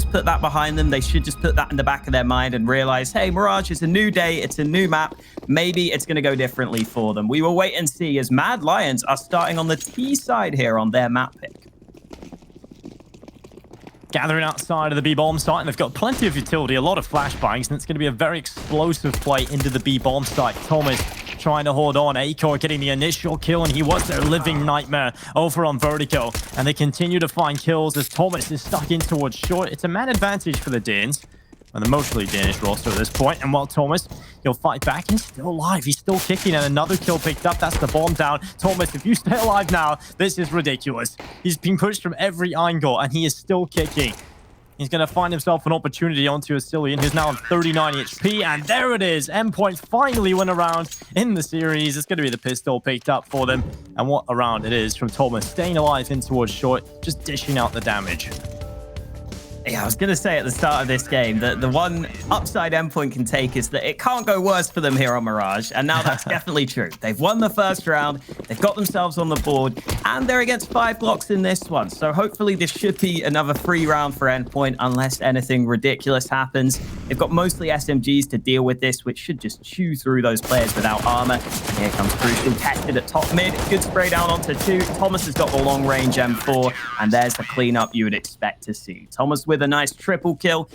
just put that behind them. They should just put that in the back of their mind and realize, hey, Mirage, it's a new day. It's a new map. Maybe it's going to go differently for them. We will wait and see as Mad Lions are starting on the T side here on their map pick. Gathering outside of the B-bomb site, and they've got plenty of utility, a lot of flashbangs, and it's going to be a very explosive play into the B-bomb site. Thomas trying to hold on. Acor getting the initial kill, and he was their living nightmare over on Vertigo. And they continue to find kills as Thomas is stuck in towards short. It's a man advantage for the Danes, and the mostly Danish roster at this point. And while Thomas, he'll fight back, he's still alive. He's still kicking, and another kill picked up. That's the bomb down. Thomas, if you stay alive now, this is ridiculous. He's being pushed from every angle, and he is still kicking. He's going to find himself an opportunity onto Asilian, who's now on 39 HP. And there it is. Endpoint finally went around in the series. It's going to be the pistol picked up for them. And what a round it is from Thomas, staying alive in towards short, just dishing out the damage. Yeah, I was going to say at the start of this game that the one upside Endpoint can take is that it can't go worse for them here on Mirage. And now that's definitely true. They've won the first round. They've got themselves on the board. And they're against 5 blocks in this one. So hopefully this should be another free round for Endpoint unless anything ridiculous happens. They've got mostly SMGs to deal with this, which should just chew through those players without armor. And here comes Crucial, tested at top mid. Good spray down onto 2. Thomas has got the long range M4. And there's the cleanup you would expect to see. Thomas with a nice triple kill,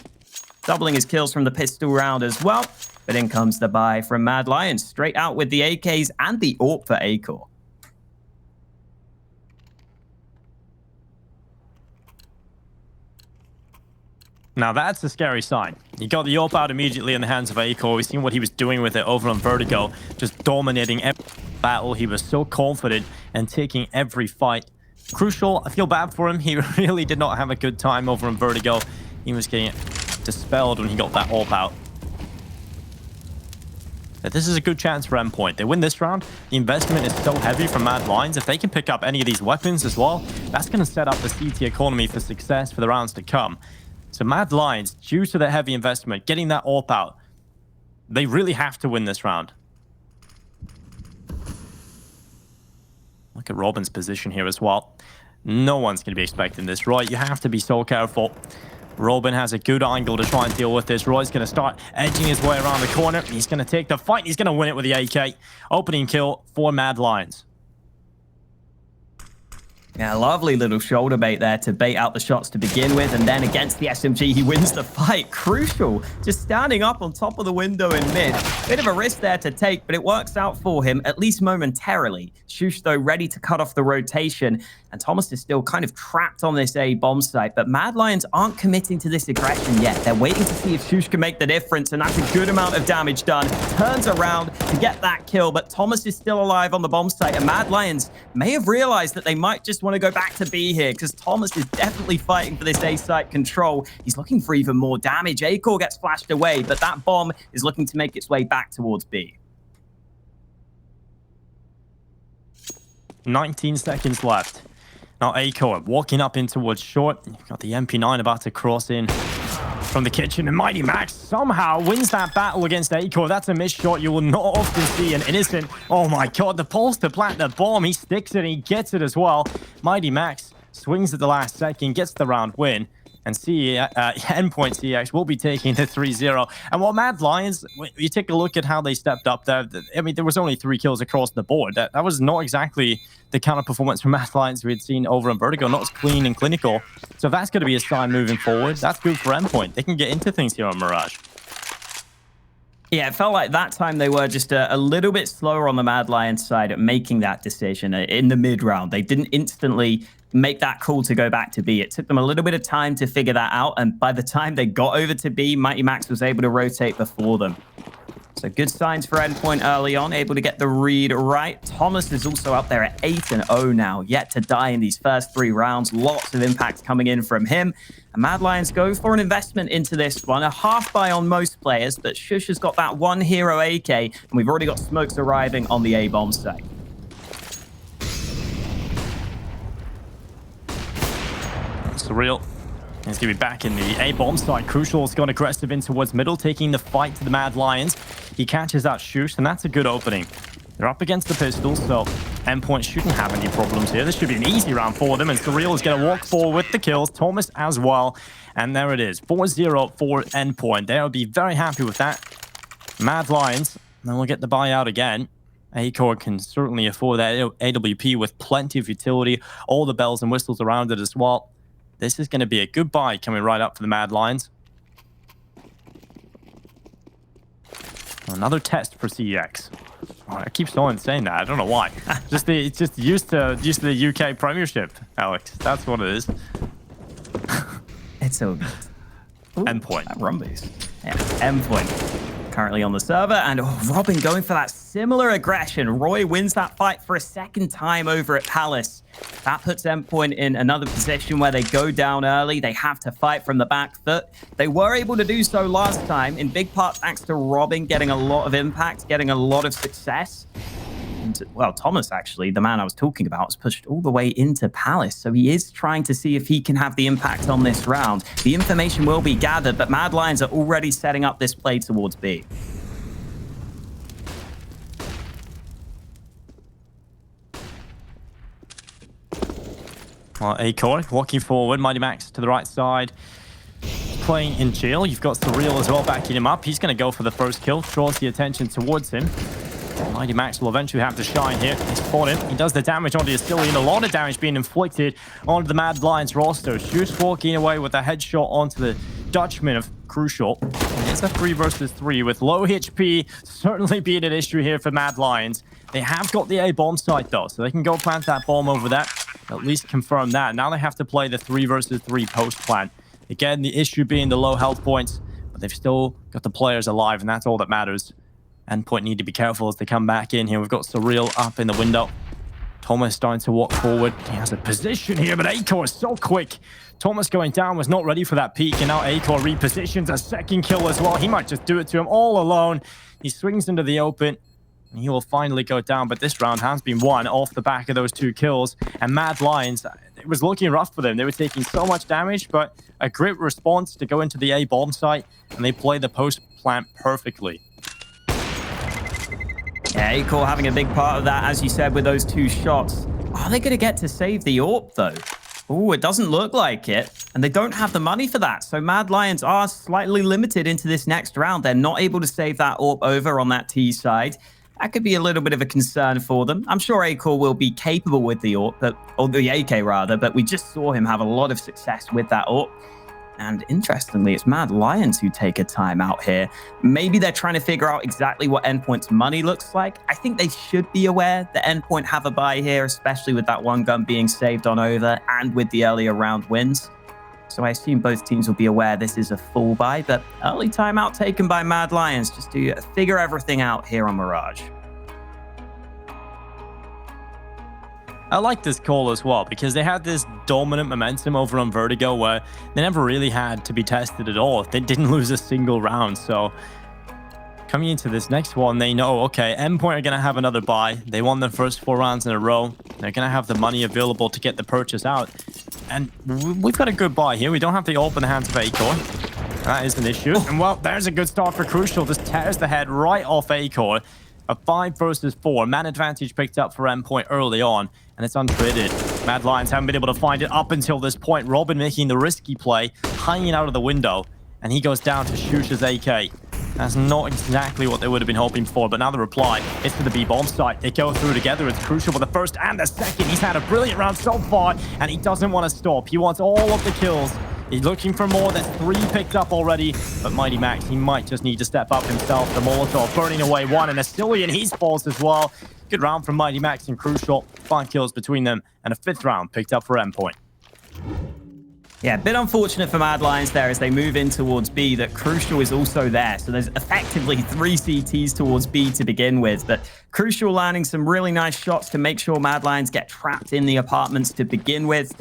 doubling his kills from the pistol round as well. But in comes the buy from Mad Lions, straight out with the AKs and the AWP for Acor. Now that's a scary sign. He got the AWP out immediately in the hands of Acor. We've seen what he was doing with it over on Vertigo, just dominating every battle. He was so confident and taking every fight. Crucial, I feel bad for him. He really did not have a good time over on Vertigo. He was getting dispelled when he got that AWP out. But this is a good chance for Endpoint. They win this round. The investment is so heavy from Mad Lions. If they can pick up any of these weapons as well, that's going to set up the CT economy for success for the rounds to come. So Mad Lions, due to their heavy investment, getting that AWP out, they really have to win this round. Look at Robin's position here as well. No one's going to be expecting this, right? You have to be so careful. Robin has a good angle to try and deal with this. Roy's going to start edging his way around the corner. He's going to take the fight. He's going to win it with the AK. Opening kill for Mad Lions. Yeah, lovely little shoulder bait there to bait out the shots to begin with. And then against the SMG, he wins the fight. Crucial. Just standing up on top of the window in mid. Bit of a risk there to take, but it works out for him, at least momentarily. Shush, though, ready to cut off the rotation. And Thomas is still kind of trapped on this A bomb site. But Mad Lions aren't committing to this aggression yet. They're waiting to see if Shush can make the difference. And that's a good amount of damage done. Turns around to get that kill. But Thomas is still alive on the bomb site. And Mad Lions may have realized that they might just want to go back to B here, because Thomas is definitely fighting for this A site control. He's looking for even more damage. Acor gets flashed away, but that bomb is looking to make its way back towards B. 19 seconds left. Now Acor walking up in towards short. You've got the MP9 about to cross in from the kitchen, and Mighty Max somehow wins that battle against Acor. That's a missed shot you will not often see an innocent. Oh my god, the pulse to plant the bomb. He sticks it, he gets it as well. Mighty Max swings at the last second, gets the round win. And Endpoint CX will be taking the 3-0. And while Mad Lions, you take a look at how they stepped up there, I mean, there was only 3 kills across the board. That was not exactly the kind of performance from Mad Lions we had seen over on Vertigo, not as clean and clinical. So if that's going to be a sign moving forward, that's good for Endpoint. They can get into things here on Mirage. Yeah, it felt like that time they were just a little bit slower on the Mad Lions side at making that decision in the mid-round. They didn't instantly make that call to go back to B. It took them a little bit of time to figure that out, and by the time they got over to B, Mighty Max was able to rotate before them. So good signs for Endpoint early on, able to get the read right. Thomas is also up there at 8-0 now, yet to die in these first 3 rounds. Lots of impact coming in from him. And Mad Lions go for an investment into this one. A half buy on most players, but Shush has got that one hero AK, and we've already got smokes arriving on the A-bomb site. Surreal. He's going to be back in the A-bomb side. Crucial's gone aggressive in towards middle, taking the fight to the Mad Lions. He catches that Shush, and that's a good opening. They're up against the pistols, so Endpoint shouldn't have any problems here. This should be an easy round for them, and Surreal is going to walk forward with the kills. Thomas as well. And there it is. 4-0 for Endpoint. They'll be very happy with that. Mad Lions, then we'll get the buyout again. Acor can certainly afford that AWP with plenty of utility. All the bells and whistles around it as well. This is going to be a good buy coming right up for the Mad Lions. Another test for CX. Oh, I keep saying that. I don't know why. It's just used to the UK Premiership, Alex. That's what it is. It's so good. Endpoint. Rumbies. Yeah, Endpoint. Currently on the server, and Robin going for that similar aggression. Roy wins that fight for a second time over at Palace. That puts Endpoint in another position where they go down early. They have to fight from the back foot. They were able to do so last time, in big part thanks to Robin getting a lot of impact, getting a lot of success. And, well, Thomas, actually, the man I was talking about, was pushed all the way into Palace. So he is trying to see if he can have the impact on this round. The information will be gathered, but Mad Lions are already setting up this play towards B. Well, Acor walking forward. Mighty Max to the right side. Playing in jail. You've got Surreal as well backing him up. He's going to go for the first kill. Draws the attention towards him. Mighty Max will eventually have to shine here. He's fought him. He does the damage onto Astillion. A lot of damage being inflicted onto the Mad Lions roster. Shoot walking away with a headshot onto the Dutchman of Crucial. And it's a 3 versus 3 with low HP certainly being an issue here for Mad Lions. They have got the A bomb site though, so they can go plant that bomb over that. At least confirm that. Now they have to play the 3 versus 3 post plant. Again, the issue being the low health points, but they've still got the players alive, and that's all that matters. Endpoint need to be careful as they come back in here. We've got Surreal up in the window. Thomas starting to walk forward. He has a position here, but Acor is so quick. Thomas going down was not ready for that peek, and now Acor repositions a second kill as well. He might just do it to him all alone. He swings into the open, and he will finally go down, but this round has been won off the back of those 2 kills. And Mad Lions, it was looking rough for them. They were taking so much damage, but a great response to go into the A bomb site, and they play the post plant perfectly. Yeah, Acor having a big part of that, as you said, with those 2 shots. Are they going to get to save the AWP, though? Oh, it doesn't look like it. And they don't have the money for that. So Mad Lions are slightly limited into this next round. They're not able to save that AWP over on that T side. That could be a little bit of a concern for them. I'm sure Acor will be capable with the AWP, or the AK rather, but we just saw him have a lot of success with that AWP. And interestingly, it's Mad Lions who take a time out here. Maybe they're trying to figure out exactly what Endpoint's money looks like. I think they should be aware that Endpoint have a buy here, especially with that 1 gun being saved on over and with the earlier round wins. So I assume both teams will be aware this is a full buy, but early timeout taken by Mad Lions just to figure everything out here on Mirage. I like this call as well because they had this dominant momentum over on Vertigo where they never really had to be tested at all. They didn't lose a single round. So coming into this next one, they know, okay, Endpoint are going to have another buy. They won their first 4 rounds in a row. They're going to have the money available to get the purchase out. And we've got a good buy here. We don't have the AWP in the hands of Acor. That is an issue. And well, there's a good start for Crucial. Just tears the head right off Acor. A 5 versus 4. Man advantage picked up for Endpoint early on, and it's untraded. Mad Lions haven't been able to find it up until this point. Robin making the risky play, hanging out of the window, and he goes down to shoot his AK. That's not exactly what they would have been hoping for, but now the reply is to the B-bomb site. They go through together. It's Crucial for the first and the second. He's had a brilliant round so far, and he doesn't want to stop. He wants all of the kills. He's looking for more. There's 3 picked up already. But Mighty Max, he might just need to step up himself. The Molotov burning away 1, and Astillion, he's falls as well. Good round from Mighty Max and Crucial. 5 kills between them, and a 5th round picked up for Endpoint. Yeah, a bit unfortunate for Mad Lions there as they move in towards B that Crucial is also there. So there's effectively 3 CTs towards B to begin with. But Crucial landing some really nice shots to make sure Mad Lions get trapped in the apartments to begin with.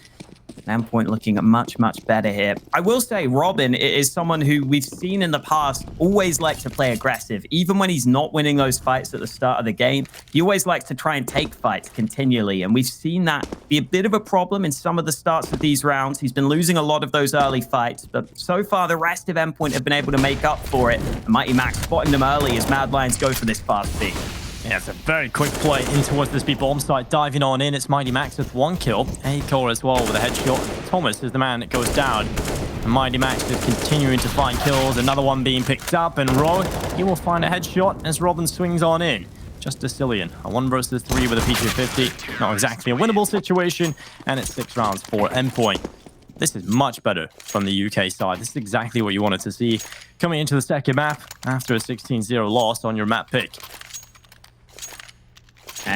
Endpoint looking much, much better here. I will say Robin is someone who we've seen in the past always like to play aggressive. Even when he's not winning those fights at the start of the game, he always likes to try and take fights continually. And we've seen that be a bit of a problem in some of the starts of these rounds. He's been losing a lot of those early fights, but so far the rest of Endpoint have been able to make up for it. And Mighty Max spotting them early as Mad Lions go for this fast B. Yeah, it's a very quick play in towards this B-bomb site. Diving on in, it's Mighty Max with 1 kill. Acor as well with a headshot. Thomas is the man that goes down. And Mighty Max is continuing to find kills. Another one being picked up. And Roy, he will find a headshot as Robin swings on in. Just a Cillian. A 1 versus 3 with a P250. Not exactly a winnable situation. And it's 6 rounds for Endpoint. This is much better from the UK side. This is exactly what you wanted to see coming into the second map after a 16-0 loss on your map pick.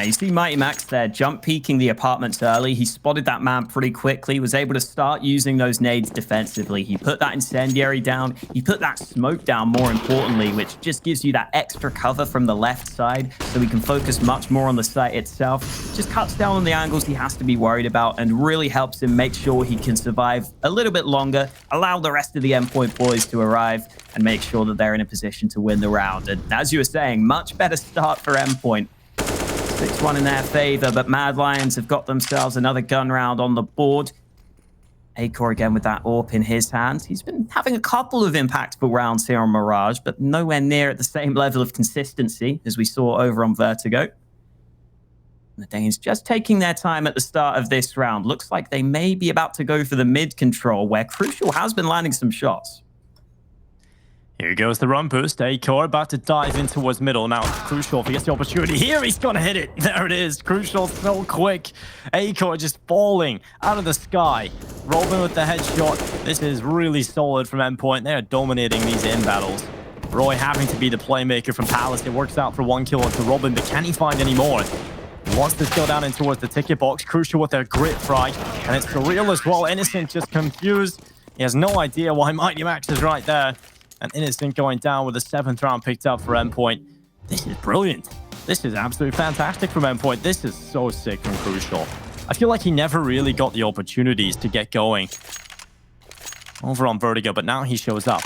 You see Mighty Max there jump peeking the apartments early. He spotted that man pretty quickly, was able to start using those nades defensively. He put that incendiary down. He put that smoke down, more importantly, which just gives you that extra cover from the left side so he can focus much more on the site itself. Just cuts down on the angles he has to be worried about and really helps him make sure he can survive a little bit longer, allow the rest of the Endpoint boys to arrive and make sure that they're in a position to win the round. And as you were saying, much better start for Endpoint. 6-1 in their favor, but Mad Lions have got themselves another gun round on the board. Acor again with that AWP in his hands. He's been having a couple of impactful rounds here on Mirage, but nowhere near at the same level of consistency as we saw over on Vertigo. The Danes just taking their time at the start of this round. Looks like they may be about to go for the mid control, where Crucial has been landing some shots. Here goes the run boost. Acor about to dive in towards middle. Now, Crucial, if he gets the opportunity here, he's going to hit it. There it is. Crucial so quick. Acor just falling out of the sky. Robin with the headshot. This is really solid from Endpoint. They are dominating these in battles. Roy having to be the playmaker from Palace. It works out for 1 kill onto Robin, but can he find any more? He wants to go down in towards the ticket box. Crucial with their grit frag. And it's surreal as well. Innocent just confused. He has no idea why Mighty Max is right there. And Innocent going down with a 7th round picked up for Endpoint. This is brilliant. This is absolutely fantastic from Endpoint. This is so sick from Crucial. I feel like he never really got the opportunities to get going over on Vertigo, but now he shows up.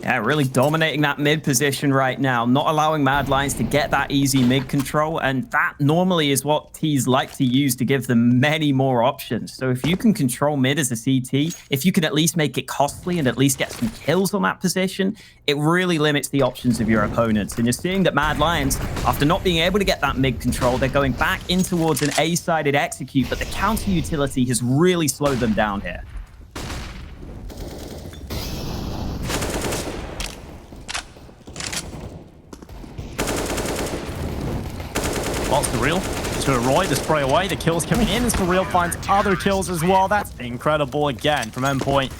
Yeah, really dominating that mid position right now, not allowing Mad Lions to get that easy mid control, and that normally is what T's like to use to give them many more options. So if you can control mid as a CT, if you can at least make it costly and at least get some kills on that position, it really limits the options of your opponents. And you're seeing that Mad Lions, after not being able to get that mid control, they're going back in towards an A-sided execute, but the counter utility has really slowed them down here. Well, Surreal to Roy to spray away. The kills coming in, and Surreal finds other kills as well. That's incredible again from Endpoint.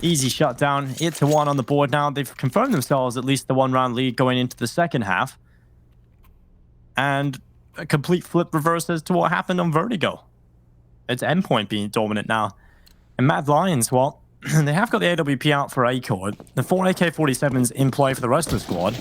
Easy shutdown. 8-1 on the board now. They've confirmed themselves at least the 1-round lead going into the second half. And a complete flip reverse as to what happened on Vertigo. It's Endpoint being dominant now. And Mad Lions, well, they have got the AWP out for Acor. The 4 AK-47s in play for the rest of the squad.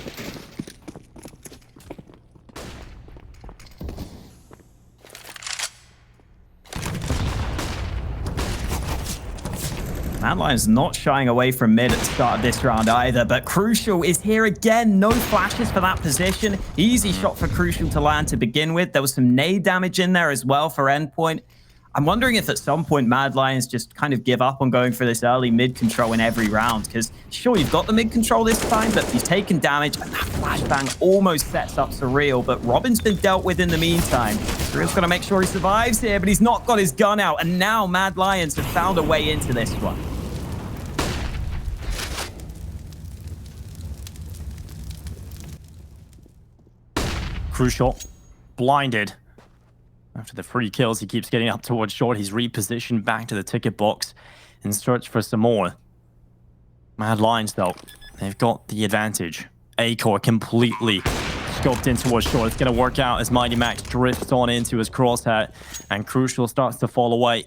Mad Lions not shying away from mid at the start of this round either, but Crucial is here again. No flashes for that position. Easy shot for Crucial to land to begin with. There was some nade damage in there as well for Endpoint. I'm wondering if at some point Mad Lions just kind of give up on going for this early mid control in every round, because sure, you've got the mid control this time, but he's taken damage, and that flashbang almost sets up Surreal, but Robin's been dealt with in the meantime. Surreal's got to make sure he survives here, but he's not got his gun out, and now Mad Lions have found a way into this one. Crucial, blinded. After the free kills, he keeps getting up towards short. He's repositioned back to the ticket box in search for some more. Mad Lions, though, they've got the advantage. Acor completely scoped in towards short. It's going to work out as Mighty Max drifts on into his crosshair, and Crucial starts to fall away.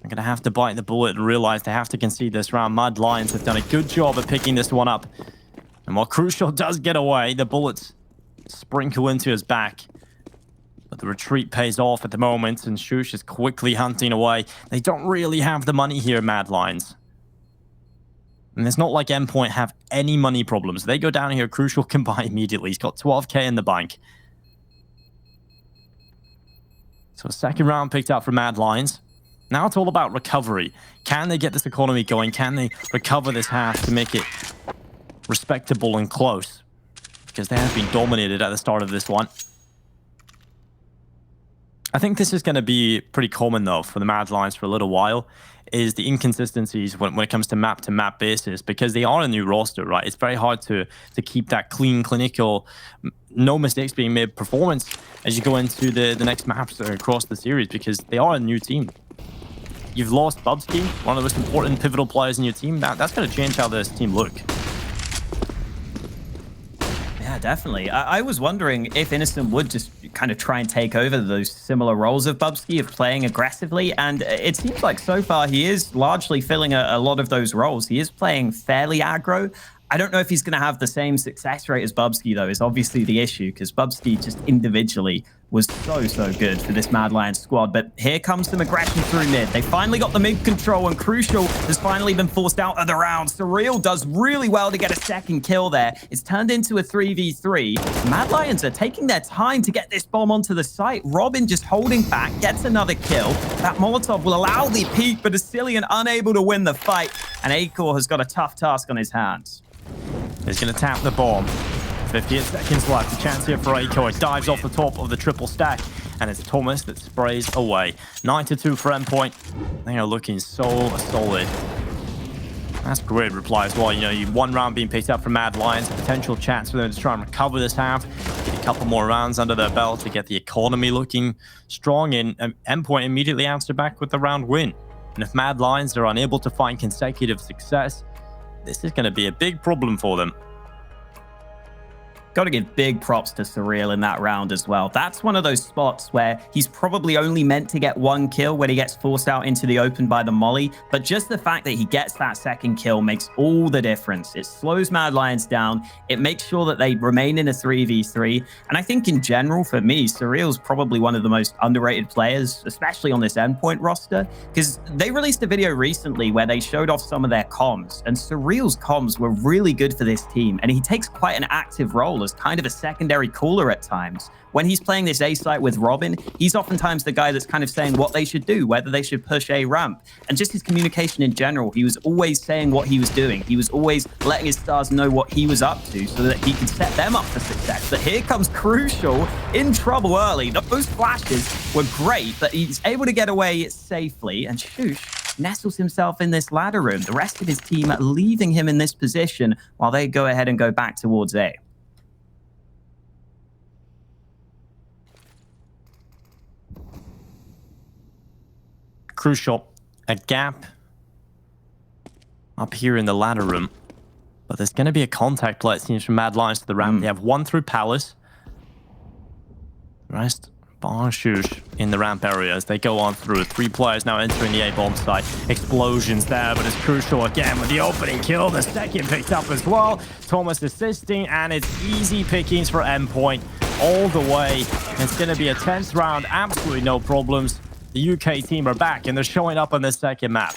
They're going to have to bite the bullet and realize they have to concede this round. Mad Lions have done a good job of picking this one up. And while Crucial does get away, the bullets sprinkle into his back. But the retreat pays off at the moment, and Shush is quickly hunting away. They don't really have the money here, Mad Lions. And it's not like Endpoint have any money problems. They go down here, Crucial can buy immediately. He's got 12k in the bank. So second round picked up for Mad Lions. Now it's all about recovery. Can they get this economy going? Can they recover this half to make it respectable and close? because they have been dominated at the start of this one. I think this is going to be pretty common, though, for the Mad Lions for a little while, is the inconsistencies when it comes to map basis, because they are a new roster, right? It's very hard to keep that clean, clinical, no mistakes being made performance as you go into the next maps across the series, because they are a new team. You've lost Bubsky, one of the most important pivotal players in your team. That's going to change how this team look. Yeah, definitely. I was wondering if Innocent would just kind of try and take over those similar roles of Bubsky, of playing aggressively, and it seems like so far he is largely filling a lot of those roles. He is playing fairly aggro. I don't know if he's going to have the same success rate as Bubsky, though, is obviously the issue, because Bubsky just individually was so good for this Mad Lions squad. But here comes some aggression through mid. They finally got the mid control, and Crucial has finally been forced out of the round. Surreal does really well to get a second kill there. It's turned into a 3v3. Mad Lions are taking their time to get this bomb onto the site. Robin just holding back, gets another kill. That Molotov will allow the peek, but Ascillion unable to win the fight. And Acor has got a tough task on his hands. He's going to tap the bomb. 58 seconds left. A chance here for Acor. It dives off the top of the triple stack. And it's Thomas that sprays away. 9-2 for Endpoint. They are looking so solid. That's great reply as well. You know, you one round being picked up from Mad Lions. Potential chance for them to try and recover this half. Get a couple more rounds under their belt to get the economy looking strong. And Endpoint immediately answered back with the round win. And if Mad Lions are unable to find consecutive success, this is going to be a big problem for them. Got to give big props to Surreal in that round as well. That's one of those spots where he's probably only meant to get one kill when he gets forced out into the open by the molly. But just the fact that he gets that second kill makes all the difference. It slows Mad Lions down. It makes sure that they remain in a 3v3. And I think in general, for me, Surreal's probably one of the most underrated players, especially on this Endpoint roster, because they released a video recently where they showed off some of their comms, and Surreal's comms were really good for this team. And he takes quite an active role as kind of a secondary caller at times. When he's playing this A site with Robin, he's oftentimes the guy that's kind of saying what they should do, whether they should push A ramp. And just his communication in general, he was always saying what he was doing. He was always letting his stars know what he was up to so that he could set them up for success. But here comes Crucial in trouble early. Those flashes were great, but he's able to get away safely. And Shush nestles himself in this ladder room. The rest of his team leaving him in this position while they go ahead and go back towards A. Crucial, a gap up here in the ladder room. But there's going to be a contact play, it seems, from Mad Lions to the ramp. They have one through Palace. The rest, Bar Shush in the ramp area as they go on through. 3 players now entering the A-bomb site. Explosions there, but it's Crucial again with the opening kill. The second picked up as well. Thomas assisting, and it's easy pickings for Endpoint all the way. It's going to be a 10th round, absolutely no problems. The UK team are back, and they're showing up on this second map.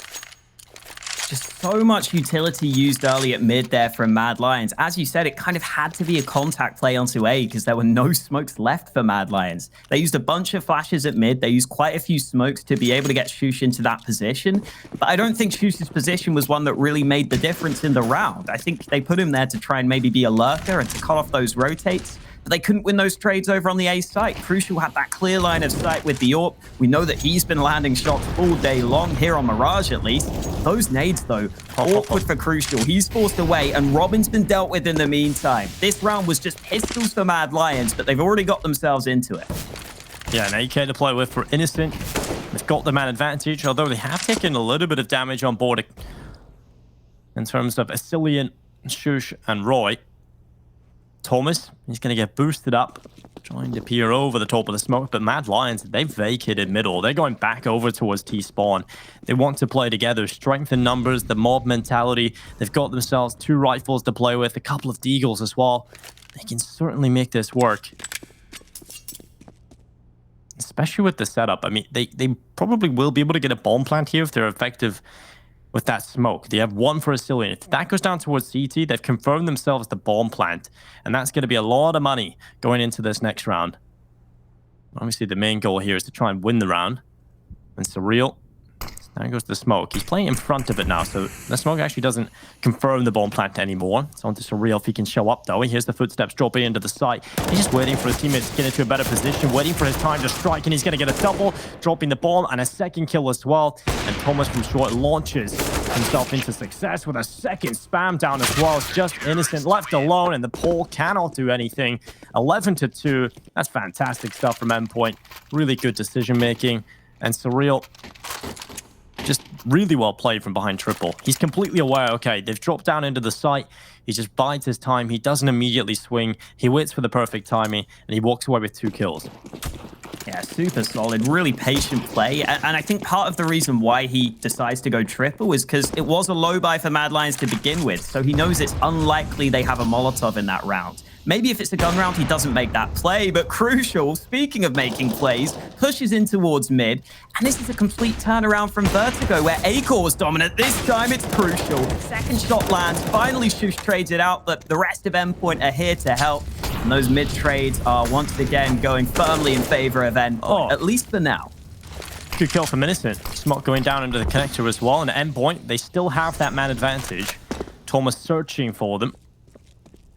Just so much utility used early at mid there from Mad Lions. As you said, it kind of had to be a contact play onto A because there were no smokes left for Mad Lions. They used a bunch of flashes at mid. They used quite a few smokes to be able to get Shush into that position. But I don't think Shush's position was one that really made the difference in the round. I think they put him there to try and maybe be a lurker and to cut off those rotates. But they couldn't win those trades over on the A site. Crucial had that clear line of sight with the AWP. We know that he's been landing shots all day long, here on Mirage at least. Those nades, though, awkward for Crucial. He's forced away, and Robin's been dealt with in the meantime. This round was just pistols for Mad Lions, but they've already got themselves into it. Yeah, an AK to play with for Innocent. They've got the man advantage, although they have taken a little bit of damage on board in terms of Ascillion, Shush, and Roy. Thomas, he's going to get boosted up, trying to peer over the top of the smoke, but Mad Lions, they've vacated middle. They're going back over towards T-spawn. They want to play together, strength in numbers, the mob mentality. They've got themselves 2 rifles to play with, a couple of deagles as well. They can certainly make this work. Especially with the setup. I mean, they probably will be able to get a bomb plant here if they're effective with that smoke. They have 1 for Ascillion. If that goes down towards CT, they've confirmed themselves the bomb plant. And that's going to be a lot of money going into this next round. Obviously, the main goal here is to try and win the round. And Surreal, There goes the smoke. He's playing in front of it now, so the smoke actually doesn't confirm the bomb plant anymore. It's on to Surreal if he can show up, though. He hears the footsteps dropping into the site. He's just waiting for his teammates to get into a better position, waiting for his time to strike, and he's going to get a double, dropping the bomb, and a second kill as well. And Thomas from short launches himself into success with a second spam down as well. It's just Innocent left alone, and the pole cannot do anything. 11-2. That's fantastic stuff from Endpoint. Really good decision-making. And Surreal, just really well played from behind triple. He's completely aware, okay, they've dropped down into the site. He just bides his time. He doesn't immediately swing. He waits for the perfect timing, and he walks away with 2 kills. Yeah, super solid, really patient play. And I think part of the reason why he decides to go triple is because it was a low buy for Mad Lions to begin with. So he knows it's unlikely they have a Molotov in that round. Maybe if it's a gun round, he doesn't make that play, but Crucial, speaking of making plays, pushes in towards mid, and this is a complete turnaround from Vertigo, where Acor was dominant. This time it's Crucial. Second shot lands, finally Shush trades it out, but the rest of Endpoint are here to help, and those mid trades are once again going firmly in favor of Endpoint, at least for now. Good kill from Innocent. Smoke going down into the connector as well, and Endpoint, they still have that man advantage. Thomas searching for them.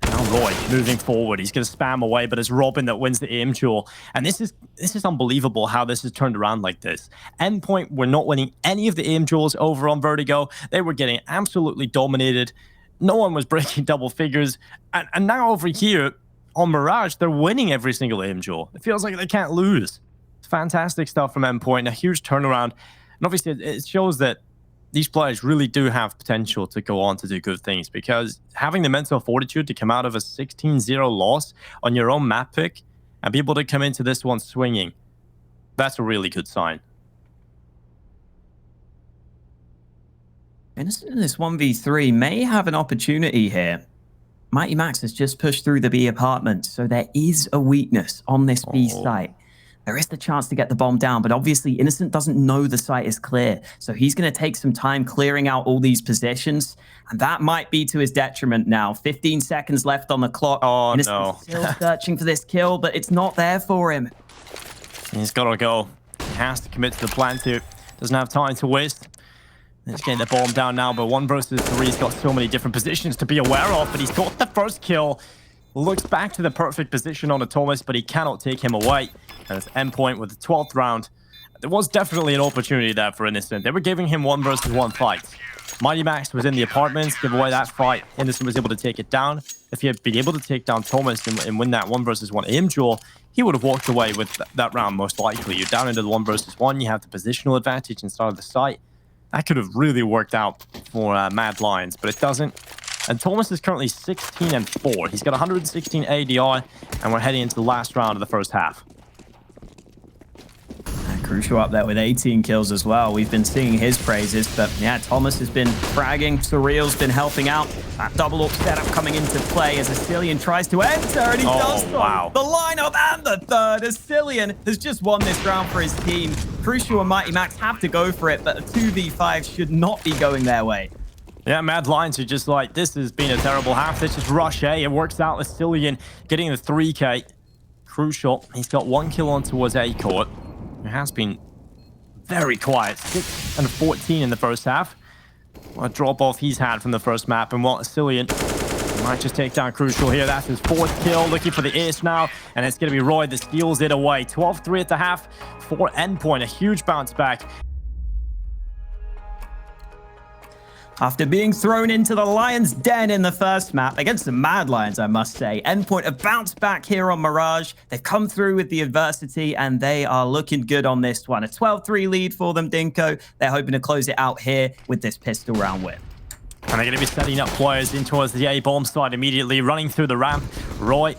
Now Roy moving forward. He's going to spam away, but it's Robin that wins the aim duel. And this is unbelievable how this has turned around like this. Endpoint were not winning any of the aim duels over on Vertigo. They were getting absolutely dominated. No one was breaking double figures. And now over here on Mirage, they're winning every single aim duel. It feels like they can't lose. It's fantastic stuff from Endpoint. A huge turnaround. And obviously, it shows that these players really do have potential to go on to do good things, because having the mental fortitude to come out of a 16-0 loss on your own map pick and be able to come into this one swinging, that's a really good sign. Innocent in this 1v3 may have an opportunity here. Mighty Max has just pushed through the B apartment, so there is a weakness on this B site. There is the chance to get the bomb down, but obviously Innocent doesn't know the site is clear. So he's going to take some time clearing out all these positions, and that might be to his detriment now. 15 seconds left on the clock. Oh, Innocent's still searching for this kill, but it's not there for him. He's got to go. He has to commit to the plan here. Doesn't have time to waste. He's getting the bomb down now, but 1 versus 3. He's got so many different positions to be aware of, but he's got the first kill. Looks back to the perfect position on a Thomas, but he cannot take him away. And it's Endpoint with the 12th round. There was definitely an opportunity there for Innocent. They were giving him 1 versus 1 fight. Mighty Max was in the apartments, give away that fight. Innocent was able to take it down. If he had been able to take down Thomas and win that 1 versus 1 aim duel, he would have walked away with that round most likely. You're down into the 1 versus 1. You have the positional advantage inside of the site. That could have really worked out for Mad Lions, but it doesn't. And Thomas is currently 16-4. He's got 116 ADI, and we're heading into the last round of the first half. Crucial up there with 18 kills as well. We've been singing his praises, but yeah, Thomas has been fragging. Surreal's been helping out. That double up setup coming into play as Ascillion tries to enter, and he does so. Wow. The lineup and the third. Ascillion has just won this round for his team. Crucial and Mighty Max have to go for it, but a 2v5 should not be going their way. Yeah, Mad Lions are just like, this has been a terrible half. Let's just rush A. It works out. Ascillion getting the 3K. Crucial. He's got 1 kill on towards A court. It has been very quiet. 6 and 14 in the first half. What a drop-off he's had from the first map. And what Ascillion might just take down Crucial here. That's his 4th kill. Looking for the ace now. And it's going to be Roy that steals it away. 12-3 at the half for Endpoint. A huge bounce back. After being thrown into the Lion's Den in the first map, against the Mad Lions, I must say, Endpoint have bounced back here on Mirage. They've come through with the adversity, and they are looking good on this one. A 12-3 lead for them, Dinko. They're hoping to close it out here with this pistol round win. And they're going to be setting up players in towards the A-bomb side immediately, running through the ramp. Roy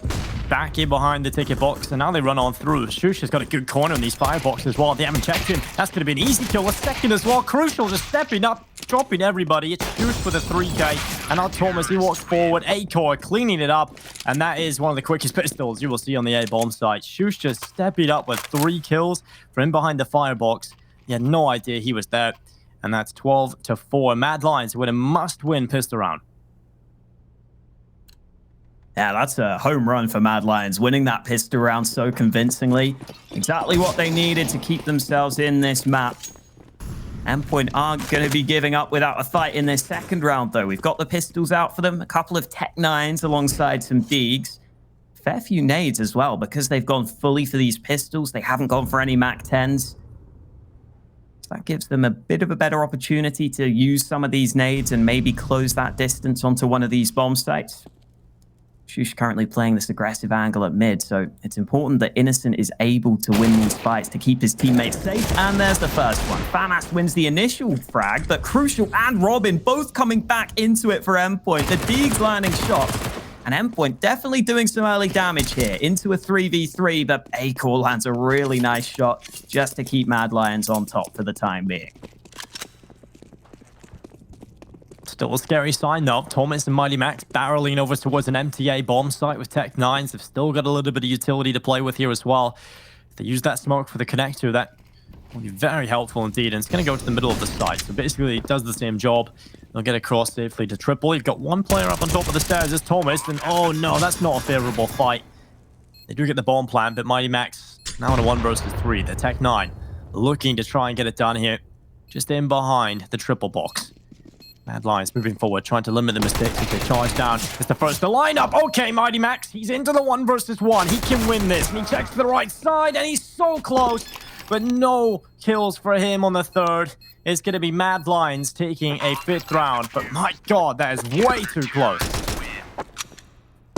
back in behind the ticket box, and now they run on through. Shush has got a good corner in these fireboxes as well. They haven't checked him. That's going to be an easy kill. A second as well. Crucial just stepping up, dropping everybody. It's Shush for the 3K, and now Thomas, he walks forward. A-core cleaning it up, and that is one of the quickest pistols you will see on the A-bomb site. Shush just stepping up with 3 kills from behind the firebox. He had no idea he was there, and that's 12-4. Mad Lions win a must-win pistol round. Yeah, that's a home run for Mad Lions, winning that pistol round so convincingly. Exactly what they needed to keep themselves in this map. Endpoint aren't going to be giving up without a fight in this second round, though. We've got the pistols out for them, a couple of Tech 9s alongside some Deegs. Fair few nades as well, because they've gone fully for these pistols. They haven't gone for any Mac 10s. So that gives them a bit of a better opportunity to use some of these nades and maybe close that distance onto one of these bomb sites. Shush currently playing this aggressive angle at mid, so it's important that Innocent is able to win these fights to keep his teammates safe. And there's the first one. FAMAS wins the initial frag, but Crucial and Robin both coming back into it for Endpoint. The Deegs landing shots, and Endpoint definitely doing some early damage here into a 3v3, but Acor lands a really nice shot just to keep Mad Lions on top for the time being. Still a scary sign though. Thomas and Mighty Max barreling over towards an MTA bomb site with Tech 9s. They've still got a little bit of utility to play with here as well. If they use that smoke for the connector, that will be very helpful indeed. And it's going to go to the middle of the site. So basically it does the same job. They'll get across safely to triple. You've got one player up on top of the stairs. It's Thomas. And oh no, that's not a favorable fight. They do get the bomb plant, but Mighty Max now in a 1 versus 3. The Tech 9 looking to try and get it done here. Just in behind the triple box. Mad Lions moving forward, trying to limit the mistakes as they charge down. It's the first to line up. Okay, Mighty Max, he's into the 1 versus 1. He can win this. And he checks to the right side, and he's so close. But no kills for him on the third. It's going to be Mad Lions taking a 5th round. But my God, that is way too close.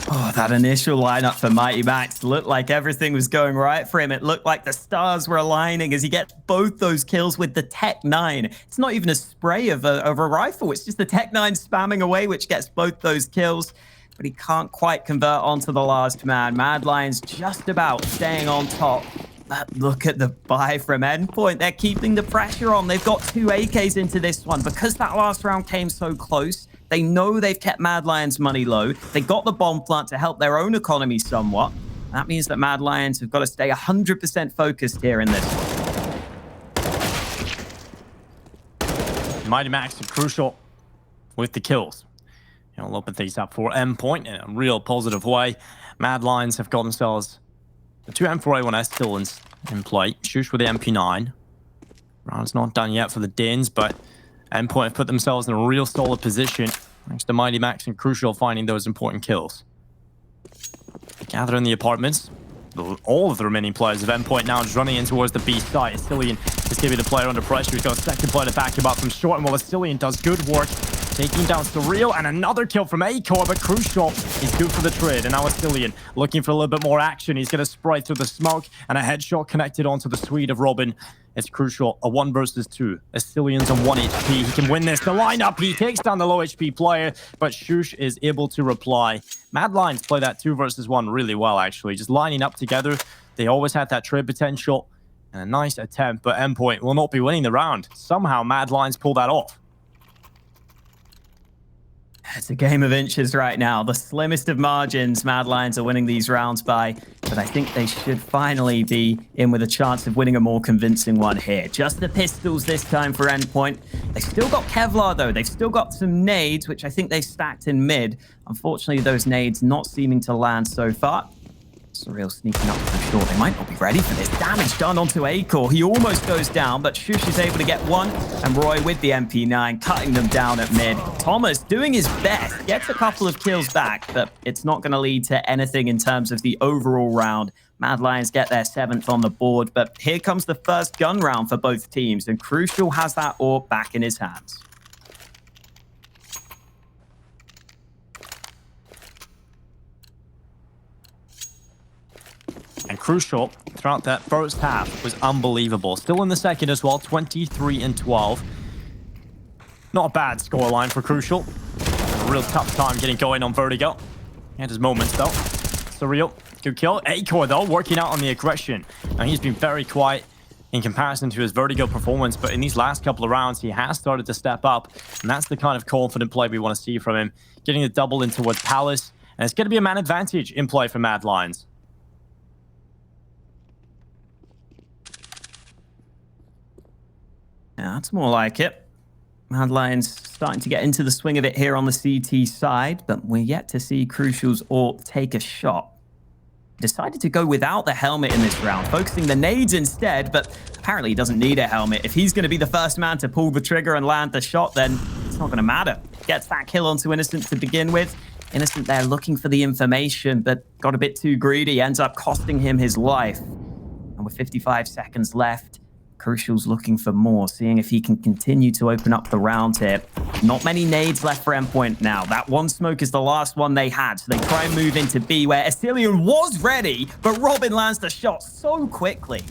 Oh, that initial lineup for Mighty Max looked like everything was going right for him. It looked like the stars were aligning as he gets both those kills with the Tech 9. It's not even a spray of a rifle. It's just the Tech 9 spamming away, which gets both those kills. But he can't quite convert onto the last man. Mad Lions just about staying on top. But look at the buy from Endpoint. They're keeping the pressure on. They've got 2 AKs into this one. Because that last round came so close, they know they've kept Mad Lions' money low. They got the bomb plant to help their own economy somewhat. That means that Mad Lions have got to stay 100% focused here in this one. Mighty Max and Crucial with the kills. It'll open things up for Endpoint in a real positive way. Mad Lions have got themselves the 2 M4A1S still in play. Shush with the MP9. Round's not done yet for the Dins, but Endpoint have put themselves in a real solid position thanks to Mighty Max and Crucial finding those important kills. Gather in the apartments. All of the remaining players of Endpoint now just running in towards the B site. Astillion is giving the player under pressure. He's got a second player to back him up from short, and while Astillion does good work, taking down Surreal, and another kill from Acor, but Crucial is good for the trade. And now Astillion looking for a little bit more action. He's going to spray through the smoke, and a headshot connected onto the Swede of Robin. It's Crucial, a 1 versus 2. Astillion's on 1 HP. He can win this. The lineup, he takes down the low HP player, but Shush is able to reply. Mad Lions play that 2 versus 1 really well, actually. Just lining up together. They always had that trade potential. And a nice attempt, but Endpoint will not be winning the round. Somehow Mad Lions pull that off. It's a game of inches right now. The slimmest of margins Mad Lions are winning these rounds by, but I think they should finally be in with a chance of winning a more convincing one here. Just the pistols this time for Endpoint. They've still got Kevlar, though. They've still got some nades, which I think they stacked in mid. Unfortunately, those nades not seeming to land so far. Surreal sneaking up from short. They might not be ready for this. Damage done onto Acor. He almost goes down, but Shush is able to get one. And Roy with the MP9, cutting them down at mid. Thomas doing his best. Gets a couple of kills back, but it's not going to lead to anything in terms of the overall round. Mad Lions get their 7th on the board, but here comes the first gun round for both teams, and Crucial has that orb back in his hands. And Crucial, throughout that first half, was unbelievable. Still in the second as well, 23 and 12. Not a bad scoreline for Crucial. A real tough time getting going on Vertigo. He had his moments, though. Surreal, good kill. Acor, though, working out on the aggression. Now, he's been very quiet in comparison to his Vertigo performance, but in these last couple of rounds, he has started to step up, and that's the kind of confident play we want to see from him. Getting the double in towards Palace, and it's going to be a man advantage in play for Mad Lions. Yeah, that's more like it. Mad Lions starting to get into the swing of it here on the CT side, but we're yet to see Crucial's AWP take a shot. decided to go without the helmet in this round, focusing the nades instead, but apparently he doesn't need a helmet. If he's going to be the first man to pull the trigger and land the shot, then it's not going to matter. Gets that kill onto Innocent to begin with. Innocent there looking for the information, but got a bit too greedy, ends up costing him his life. And with 55 seconds left, Crucial's looking for more, seeing if he can continue to open up the round here. Not many nades left for Endpoint now. That one smoke is the last one they had, so they try and move into B, where Asilian was ready, but Robin lands the shot so quickly.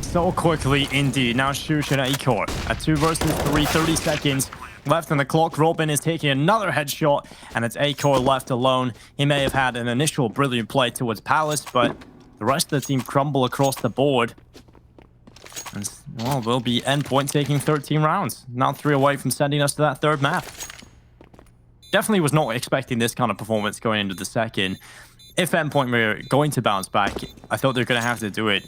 So quickly indeed. Now Shush and Acor at 2 versus 3, 30 seconds left on the clock. Robin is taking another headshot, and it's Acor left alone. He may have had an initial brilliant play towards Palace, but the rest of the team crumble across the board. And, well, will be Endpoint taking 13 rounds. Now 3 away from sending us to that third map. Definitely was not expecting this kind of performance going into the second. If Endpoint were going to bounce back, I thought they're going to have to do it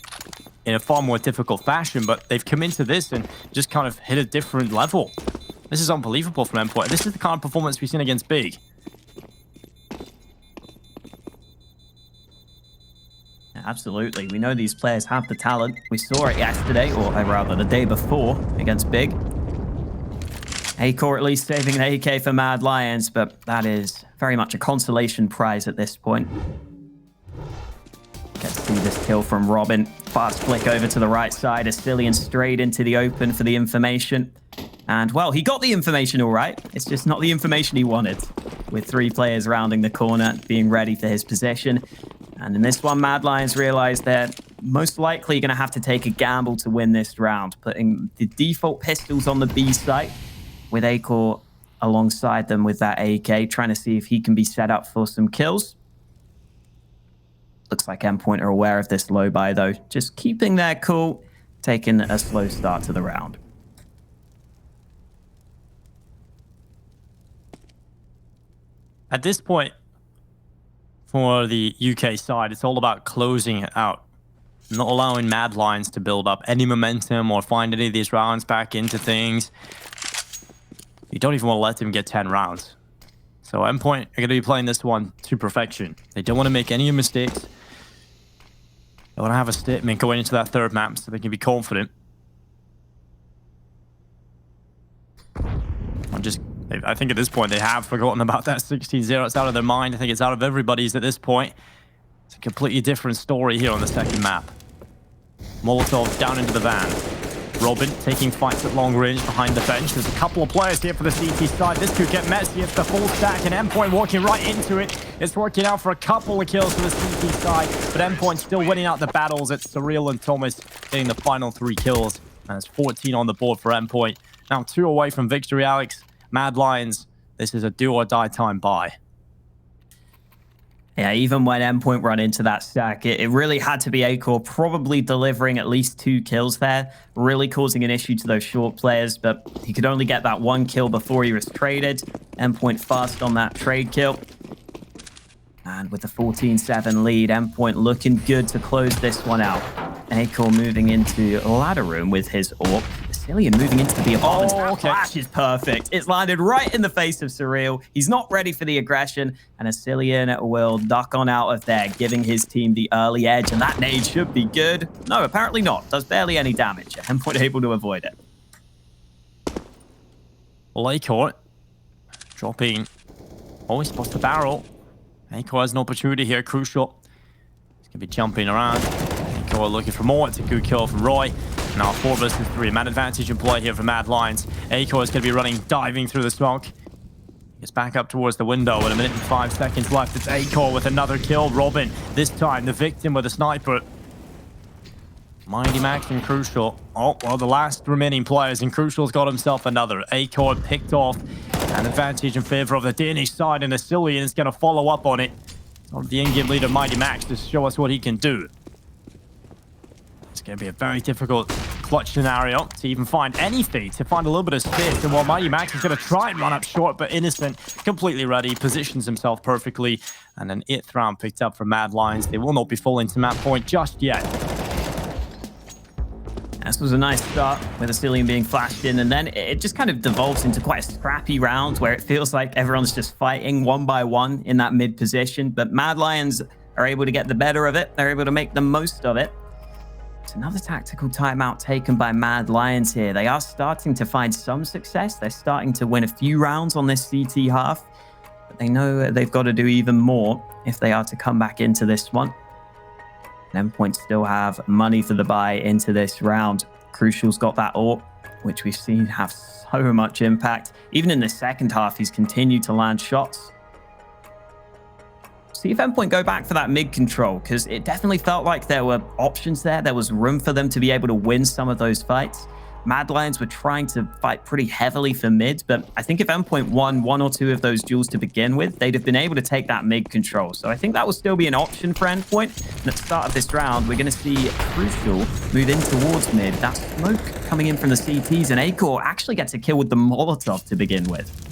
in a far more difficult fashion, but they've come into this and just kind of hit a different level. This is unbelievable from Endpoint. This is the kind of performance we've seen against Big. Absolutely. We know these players have the talent. We saw it yesterday, or rather the day before, against Big. Acor at least saving an AK for Mad Lions, but that is very much a consolation prize at this point. Get to see this kill from Robin. Fast flick over to the right side. Asilian straight into the open for the information. And, well, he got the information all right. It's just not the information he wanted. With 3 players rounding the corner, being ready for his position. And in this one, Mad Lions realize they're most likely going to have to take a gamble to win this round, putting the default pistols on the B site, with Acor alongside them with that AK, trying to see if he can be set up for some kills. Looks like Endpoint are aware of this low buy, though. Just keeping their cool, taking a slow start to the round. At this point, for the UK side, it's all about closing it out. Not allowing Mad Lions to build up any momentum or find any of these rounds back into things. You don't even want to let them get 10 rounds. So Endpoint are going to be playing this one to perfection. They don't want to make any mistakes. They want to have a statement going into that third map so they can be confident. I think at this point they have forgotten about that 16-0. It's out of their mind. I think it's out of everybody's at this point. It's a completely different story here on the second map. Molotov down into the van. Robin taking fights at long range behind the bench. There's a couple of players here for the CT side. This could get messy. It's the full stack, and Endpoint walking right into it. It's working out for a couple of kills for the CT side, but Endpoint still winning out the battles. It's Surreal and Thomas getting the final 3 kills. And it's 14 on the board for Endpoint. Now 2 away from victory, Alex. Mad Lions, this is a do-or-die time buy. Yeah, even when Endpoint run into that stack, it really had to be Acor probably delivering at least 2 kills there, really causing an issue to those short players, but he could only get that 1 kill before he was traded. Endpoint fast on that trade kill. And with the 14-7 lead, Endpoint looking good to close this one out. Acor moving into ladder room with his AWP. Asilian moving into the apartments. That flash is perfect. It's landed right in the face of Surreal. He's not ready for the aggression, and Asilian will duck on out of there, giving his team the early edge, and that nade should be good. No, apparently not. Does barely any damage. Endpoint able to avoid it. Acor dropping. Oh, he spots the barrel. Acor has an opportunity here. Crucial. He's going to be jumping around. Acor looking for more. It's a good kill from Roy. Now 4 versus 3. Man advantage in play here for Mad Lions. Acor is going to be running, diving through the smoke. Gets back up towards the window with 1 minute and 5 seconds left. It's Acor with another kill. Robin, this time the victim with a sniper. Mighty Max and Crucial. Oh, well, the last remaining players, and Crucial's got himself another. Acor picked off an advantage in favor of the Danish side, and Asilian is going to follow up on it. The in-game leader, Mighty Max, to show us what he can do. It's going to be a very difficult clutch scenario to even find anything, to find a little bit of space. And while Mighty Max is going to try and run up short, but Innocent completely ready, positions himself perfectly, and an 8th round picked up from Mad Lions. They will not be full into map point just yet. This was a nice start with Asilian being flashed in, and then it just kind of devolves into quite a scrappy round where it feels like everyone's just fighting one by one in that mid position. But Mad Lions are able to get the better of it. They're able to make the most of it. It's another tactical timeout taken by Mad Lions here. They are starting to find some success. They're starting to win a few rounds on this CT half, but they know they've got to do even more if they are to come back into this one. Endpoint still have money for the buy into this round. Crucial's got that AWP, which we've seen have so much impact. Even in the second half, he's continued to land shots. See if Endpoint go back for that mid control, because it definitely felt like there were options there. There was room for them to be able to win some of those fights. Mad Lions were trying to fight pretty heavily for mid, but I think if Endpoint won one or two of those duels to begin with, they'd have been able to take that mid control. So I think that will still be an option for Endpoint. And at the start of this round, we're going to see Crucial move in towards mid. That smoke coming in from the CTs, and Acor actually gets a kill with the Molotov to begin with.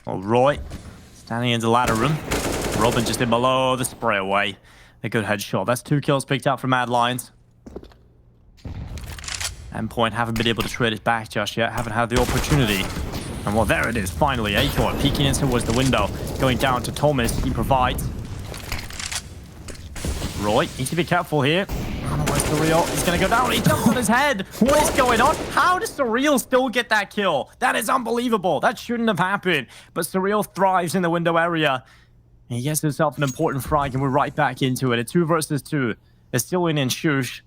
All right, standing in the ladder room. Robin just in below the spray away. A good headshot. That's 2 kills picked up from Mad Lions. Endpoint haven't been able to trade it back just yet. Haven't had the opportunity. And well, there it is. Finally, Acor peeking in towards the window. Going down to Thomas. He provides. Roy, needs to be careful here. Otherwise, Surreal is going to go down. He jumped on his head. What is going on? How does Surreal still get that kill? That is unbelievable. That shouldn't have happened. But Surreal thrives in the window area. He gets himself an important frag, and we're right back into it. A 2 versus 2. It's still in Shush.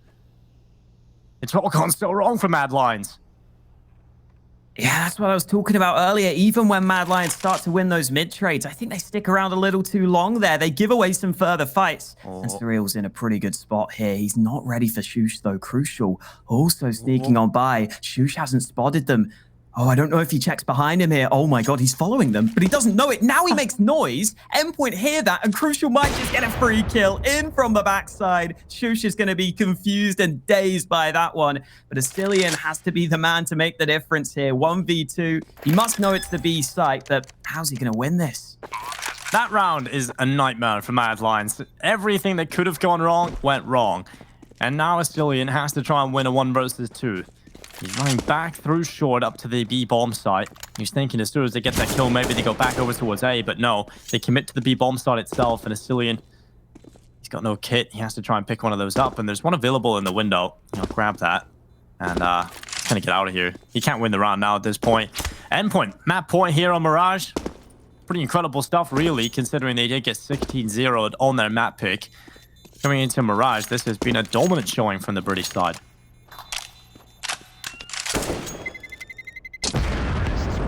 It's all gone so wrong for Mad Lions. Yeah, that's what I was talking about earlier. Even when Mad Lions start to win those mid trades, I think they stick around a little too long there. They give away some further fights. And Surreal's in a pretty good spot here. He's not ready for Shush, though. Crucial also sneaking on by. Shush hasn't spotted them. Oh, I don't know if he checks behind him here. Oh my god, he's following them, but he doesn't know it. Now he makes noise. Endpoint hear that, and Crucial might just get a free kill in from the backside. Shush is going to be confused and dazed by that one, but Astillion has to be the man to make the difference here. 1v2. He must know it's the B site, but how's he going to win this? That round is a nightmare for Mad Lions. Everything that could have gone wrong went wrong. And now Astillion has to try and win a 1 versus 2. He's running back through short up to the B bomb site. He's thinking as soon as they get that kill, maybe they go back over towards A, but no. They commit to the B bomb site itself, and Astillion, he's got no kit. He has to try and pick one of those up, and there's one available in the window. I'll grab that, and he's gonna get out of here. He can't win the round now at this point. Endpoint, map point here on Mirage. Pretty incredible stuff, really, considering they did get 16-0'd on their map pick. Coming into Mirage, this has been a dominant showing from the British side.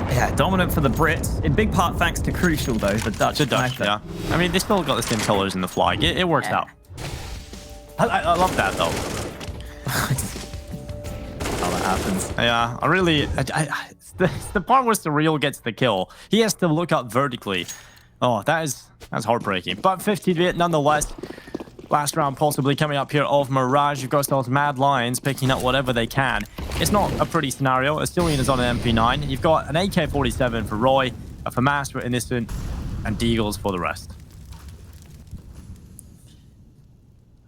Yeah, dominant for the Brits. In big part thanks to Crucial, though, the Dutch. The Dutch, yeah. I mean, they still got the same colors in the flag. It works out. I love that, though. How that happens. Yeah, I really... it's the part where Surreal gets the kill. He has to look up vertically. Oh, that's heartbreaking. But 50-bit nonetheless. Last round possibly coming up here of Mirage. You've got those Mad Lions picking up whatever they can. It's not a pretty scenario. Astillion is on an MP9. You've got an AK-47 for Roy, a FAMAS for Innocent, and Deagles for the rest.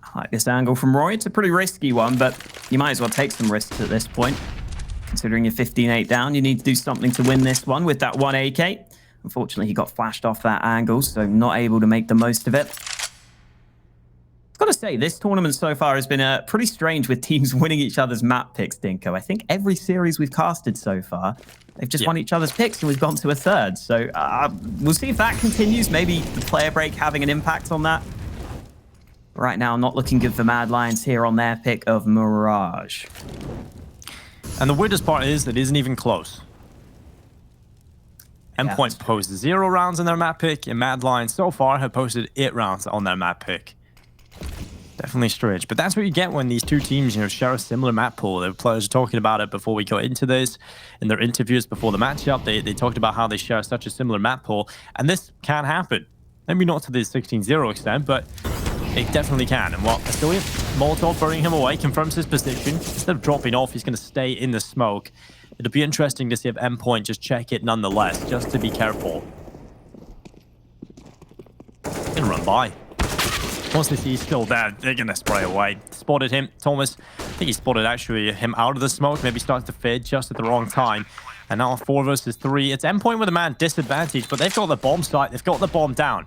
I like this angle from Roy. It's a pretty risky one, but you might as well take some risks at this point. Considering you're 15-8 down, you need to do something to win this one with that 1 AK. Unfortunately, he got flashed off that angle, so not able to make the most of it. I've got to say, this tournament so far has been pretty strange with teams winning each other's map picks, Dinko. I think every series we've casted so far, they've just won each other's picks and we've gone to a third. So we'll see if that continues. Maybe the player break having an impact on that. Right now, not looking good for Mad Lions here on their pick of Mirage. And the weirdest part is it isn't even close. Endpoint posted 0 rounds on their map pick, and Mad Lions so far have posted 8 rounds on their map pick. Definitely strange, but that's what you get when these two teams, share a similar map pool. The players are talking about it before we got into this. In their interviews before the matchup, they talked about how they share such a similar map pool, and this can happen. Maybe not to the 16-0 extent, but it definitely can. And what Astillion, Molotov burning him away, confirms his position. Instead of dropping off, he's going to stay in the smoke. It'll be interesting to see if Endpoint just check it nonetheless, just to be careful. Gonna run by. Once they see he's still there, they're going to spray away. Spotted him. Thomas, I think he spotted actually him out of the smoke. Maybe starts to fade just at the wrong time. And now 4 versus 3. It's Endpoint with a man disadvantage, but they've got the bomb site. They've got the bomb down.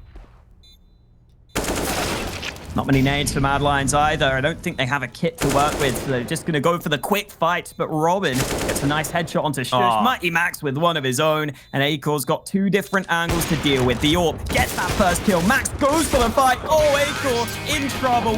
Not many nades for Mad Lions either. I don't think they have a kit to work with, so they're just going to go for the quick fights. But Robin gets a nice headshot onto Shush. Mighty Max with one of his own. And Akor's got 2 different angles to deal with. The AWP gets that first kill. Max goes for the fight. Oh, Akor in trouble.